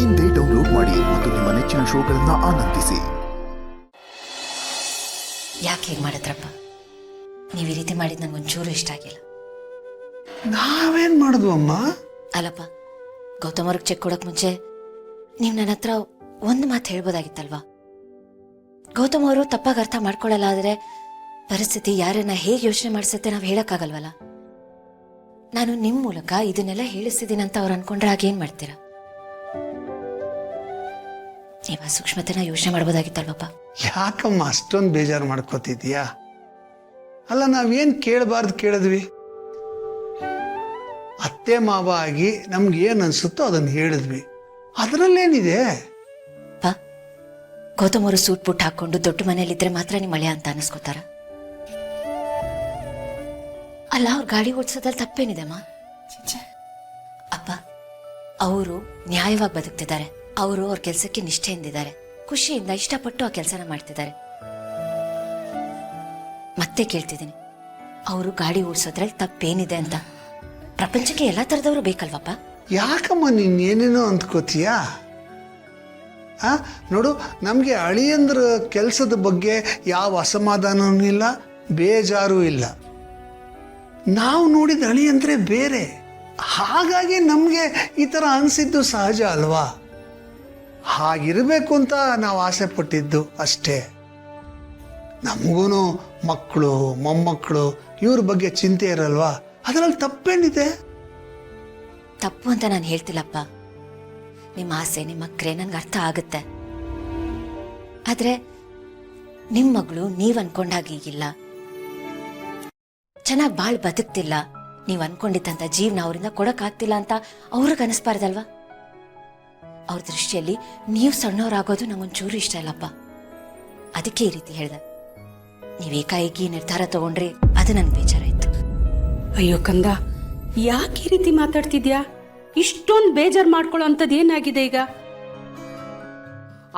ಇಂದೇ ಡೌನ್ಲೋಡ್ ಮಾಡಿ ಮತ್ತು ನಿಮ್ಮ ನೆಚ್ಚಿನ ಶೋಗಳನ್ನ ಆನಂದಿಸಿ. ಯಾಕೆ ಹೀಗೆ ಮಾಡಿದ್ರಪ್ಪ? ನೀವು ಈ ರೀತಿ ಮಾಡಿದ್ ನಂಗೆ ಒಂಚೂರು ಇಷ್ಟ ಆಗಿಲ್ಲ. ನಾವೇನ್ ಮಾಡಿದ್ವು ಅಮ್ಮ? ಅಲ್ಲಪ್ಪ, ಗೌತಮ್ ಅವ್ರಿಗೆ ಚೆಕ್ ಕೊಡಕ್ ಮುಂಚೆ ನೀವು ನನ್ನ ಹತ್ರ ಒಂದು ಮಾತು ಹೇಳ್ಬೋದಾಗಿತ್ತಲ್ವಾ? ಗೌತಮ್ ಅವರು ತಪ್ಪಾಗಿ ಅರ್ಥ ಮಾಡ್ಕೊಳ್ಳಲ್ಲ, ಆದರೆ ಪರಿಸ್ಥಿತಿ ಯಾರನ್ನ ಹೇಗೆ ಯೋಚನೆ ಮಾಡಿಸುತ್ತೆ ನಾವು ಹೇಳಕ್ಕಾಗಲ್ವಲ್ಲ. ನಾನು ನಿಮ್ಮ ಮೂಲಕ ಇದನ್ನೆಲ್ಲ ಹೇಳಿಸ್ತಿದ್ದೀನಿ ಅಂತ ಅವ್ರು ಅನ್ಕೊಂಡ್ರೆ ಆಗೇನ್ ಮಾಡ್ತೀರಾ? ನೀವು ಆ ಸೂಕ್ಷ್ಮತೆನ ಯೋಚನೆ ಮಾಡ್ಬೋದಾಗಿತ್ತಲ್ವಪ್ಪ? ಯಾಕಮ್ಮ ಅಷ್ಟೊಂದು ಬೇಜಾರು ಮಾಡ್ಕೋತಿದ್ಯಾ? ಅಲ್ಲ, ನಾವೇನ್ ಕೇಳಬಾರ್ದು ಕೇಳಿದ್ವಿ. ಅತ್ತೆ ಮಾವ ಆಗಿ ನಮ್ಗೆ ಏನ್ ಅನ್ಸುತ್ತೋ ಅದನ್ನ ಹೇಳಿದ್ವಿ. ಅದರಲ್ಲೇನಿದೆ? ಗೌತಮ್ ಅವರು ಸೂಟ್ ಬುಟ್ ಹಾಕೊಂಡು ದೊಡ್ಡ ಮನೇಲಿದ್ರೆ ಮಾತ್ರ ನಿಮ್ಮ ಮಳೆ ಅಂತ ಅನಿಸ್ಕೋತಾರ? ಅಲ್ಲ, ಅವ್ರ ಗಾಡಿ ಓಡಿಸೋದ್ರಲ್ಲಿ ತಪ್ಪೇನಿದೆ ಅಮ್ಮ? ಅಪ್ಪ, ಅವರು ನ್ಯಾಯವಾಗಿ ಬದುಕ್ತಿದ್ದಾರೆ. ಅವರು ಅವ್ರ ಕೆಲಸಕ್ಕೆ ನಿಷ್ಠೆಯಿಂದಿದ್ದಾರೆ, ಖುಷಿಯಿಂದ ಇಷ್ಟಪಟ್ಟು ಆ ಕೆಲಸನ ಮಾಡ್ತಿದ್ದಾರೆ. ಮತ್ತೆ ಕೇಳ್ತಿದ್ದೀನಿ, ಅವರು ಗಾಡಿ ಓಡಿಸೋದ್ರಲ್ಲಿ ತಪ್ಪೇನಿದೆ ಅಂತ? ಪ್ರಪಂಚಕ್ಕೆ ಎಲ್ಲಾ ತರದವರು ಬೇಕಲ್ವಪ್ಪ? ಯಾಕಮ್ಮ ನೀನ್ ಏನೇನೋ ಅಂದ್ಕೋತೀಯಾ? ನೋಡು, ನಮಗೆ ಅಳಿಯಂದ್ರ ಕೆಲಸದ ಬಗ್ಗೆ ಯಾವ ಅಸಮಾಧಾನವೂ ಇಲ್ಲ, ಬೇಜಾರು ಇಲ್ಲ. ನಾವು ನೋಡಿದ ಅಳಿಯಂದ್ರೆ ಬೇರೆ, ಹಾಗಾಗಿ ನಮಗೆ ಈ ಥರ ಅನಿಸಿದ್ದು ಸಹಜ ಅಲ್ವಾ? ಹಾಗಿರಬೇಕು ಅಂತ ನಾವು ಆಸೆ ಪಟ್ಟಿದ್ದು ಅಷ್ಟೇ. ನಮಗೂ ಮಕ್ಕಳು ಮೊಮ್ಮಕ್ಕಳು ಇವ್ರ ಬಗ್ಗೆ ಚಿಂತೆ ಇರಲ್ವಾ? ಅದರಲ್ಲಿ ತಪ್ಪೇನಿದೆ? ತಪ್ಪು ಅಂತ ನಾನು ಹೇಳ್ತಿಲ್ಲಪ್ಪ. ನಿಮ್ಮ ಆಸೆ, ನಿಮ್ಮ ಅಕ್ರೆ ನನ್ಗೆ ಅರ್ಥ ಆಗುತ್ತೆ. ಆದ್ರೆ ನಿಮ್ಮ ಮಗಳು ನೀವ್ ಅನ್ಕೊಂಡಾಗ ಈಗಿಲ್ಲ, ಚೆನ್ನಾಗಿ ಬಾಳ್ ಬದುಕ್ತಿಲ್ಲ. ನೀವ್ ಅನ್ಕೊಂಡಿದ್ದಂತ ಜೀವನ ಅವರಿಂದ ಕೊಡಕ್ಕಾಗ್ತಿಲ್ಲ ಅಂತ ಅವ್ರಿಗೆ ಅನಿಸ್ಬಾರ್ದಲ್ವಾ? ಅವ್ರ ದೃಷ್ಟಿಯಲ್ಲಿ ನೀವು ಸಣ್ಣವರಾಗೋದು ನಂಗೊಂಚೂರು ಇಷ್ಟ ಇಲ್ಲಪ್ಪ. ಅದಕ್ಕೆ ಈ ರೀತಿ ಹೇಳ್ದೆ. ನೀವ್ ಏಕಾಏಕಿ ನಿರ್ಧಾರ ತಗೊಂಡ್ರಿ, ಅದು ನನ್ಗೆ ಬೇಜಾರಾಯ್ತು. ಅಯ್ಯೋ ಕಂದ, ಯಾಕೆ ಈ ರೀತಿ ಮಾತಾಡ್ತಿದ್ಯಾ? ಇಷ್ಟೊಂದು ಬೇಜಾರು ಮಾಡ್ಕೊಳ್ಳೋ ಅಂಥದ್ದು ಏನಾಗಿದೆ ಈಗ?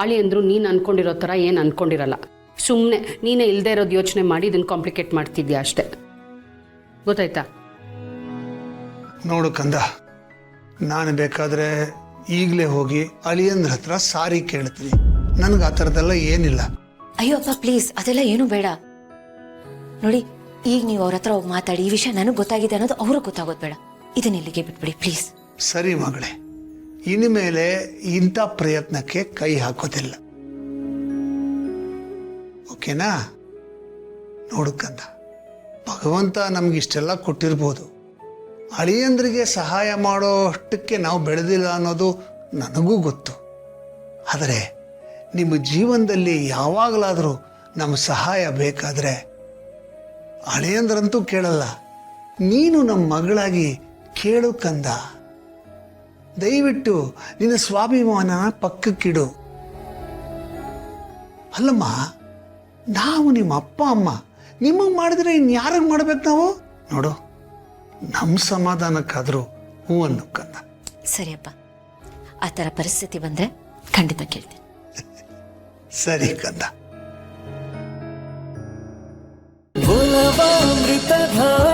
ಅಳಿ ಅಂದ್ರು ನೀನು ಅನ್ಕೊಂಡಿರೋ ಥರ ಏನು ಅನ್ಕೊಂಡಿರಲ್ಲ. ಸುಮ್ಮನೆ ನೀನೇ ಇಲ್ಲದೆ ಇರೋದು ಯೋಚನೆ ಮಾಡಿ ಇದನ್ನು ಕಾಂಪ್ಲಿಕೇಟ್ ಮಾಡ್ತಿದ್ಯಾ ಅಷ್ಟೆ. ಗೊತ್ತಾಯ್ತಾ? ನೋಡು ಕಂದ, ನಾನು ಬೇಕಾದ್ರೆ ಈಗಲೇ ಹೋಗಿ ಅಳಿಯಂದ್ರ ಹತ್ರ ಸಾರಿ ಕೇಳ್ತೀನಿ. ನನಗೆ ಆ ಥರದ್ದೆಲ್ಲ ಏನಿಲ್ಲ. ಅಯ್ಯೋ ಅಪ್ಪ, ಪ್ಲೀಸ್, ಅದೆಲ್ಲ ಏನೂ ಬೇಡ. ನೋಡಿ, ಈಗ ನೀವು ಅವ್ರ ಹತ್ರ ಹೋಗಿ ಮಾತಾಡಿ ಈ ವಿಷಯ ನನಗೆ ಗೊತ್ತಾಗಿದೆ ಅನ್ನೋದು ಅವ್ರಿಗೆ ಗೊತ್ತಾಗೋದು ಬೇಡ. ಇದನ್ನ ಇಲ್ಲಿಗೆ ಬಿಟ್ಬಿಡಿ ಪ್ಲೀಸ್. ಸರಿ ಮಗಳೇ, ಇನ್ಮೇಲೆ ಇಂಥ ಪ್ರಯತ್ನಕ್ಕೆ ಕೈ ಹಾಕೋದಿಲ್ಲ, ಓಕೆನಾ? ನೋಡುಕಂದ, ಭಗವಂತ ನಮ್ಗಿಷ್ಟೆಲ್ಲ ಕೊಟ್ಟಿರ್ಬೋದು, ಅಳಿಯಂದ್ರಿಗೆ ಸಹಾಯ ಮಾಡೋ ಅಷ್ಟಕ್ಕೆ ನಾವು ಬೆಳೆದಿಲ್ಲ ಅನ್ನೋದು ನನಗೂ ಗೊತ್ತು. ಆದರೆ ನಿಮ್ಮ ಜೀವನದಲ್ಲಿ ಯಾವಾಗಲಾದರೂ ನಮ್ಮ ಸಹಾಯ ಬೇಕಾದರೆ ಅಳಿಯಂದ್ರಂತೂ ಕೇಳಲ್ಲ, ನೀನು ನಮ್ಮ ಮಗಳಾಗಿ ಕೇಳು ಕಂದ. ದಯವಿಟ್ಟು ನಿನ್ನ ಸ್ವಾಭಿಮಾನ ಪಕ್ಕಕ್ಕಿಡು. ಅಲ್ಲಮ್ಮ, ನಾವು ನಿಮ್ಮ ಅಪ್ಪ ಅಮ್ಮ, ನಿಮಗೆ ಮಾಡಿದ್ರೆ ಇನ್ಯಾರಿಗೆ ಮಾಡ್ಬೇಕು ನಾವು? ನೋಡು, ನಮ್ಮ ಸಮಾಧಾನಕ್ಕಾದರೂ ಹೂ ಅನ್ನು ಕಂದ. ಸರಿಯಪ್ಪ, ಆ ಥರ ಪರಿಸ್ಥಿತಿ ಬಂದರೆ ಖಂಡಿತ ಕೇಳ್ತೀನಿ. ಸರಿ ಕಂದ. ಅಮೃತಧಾರೆ.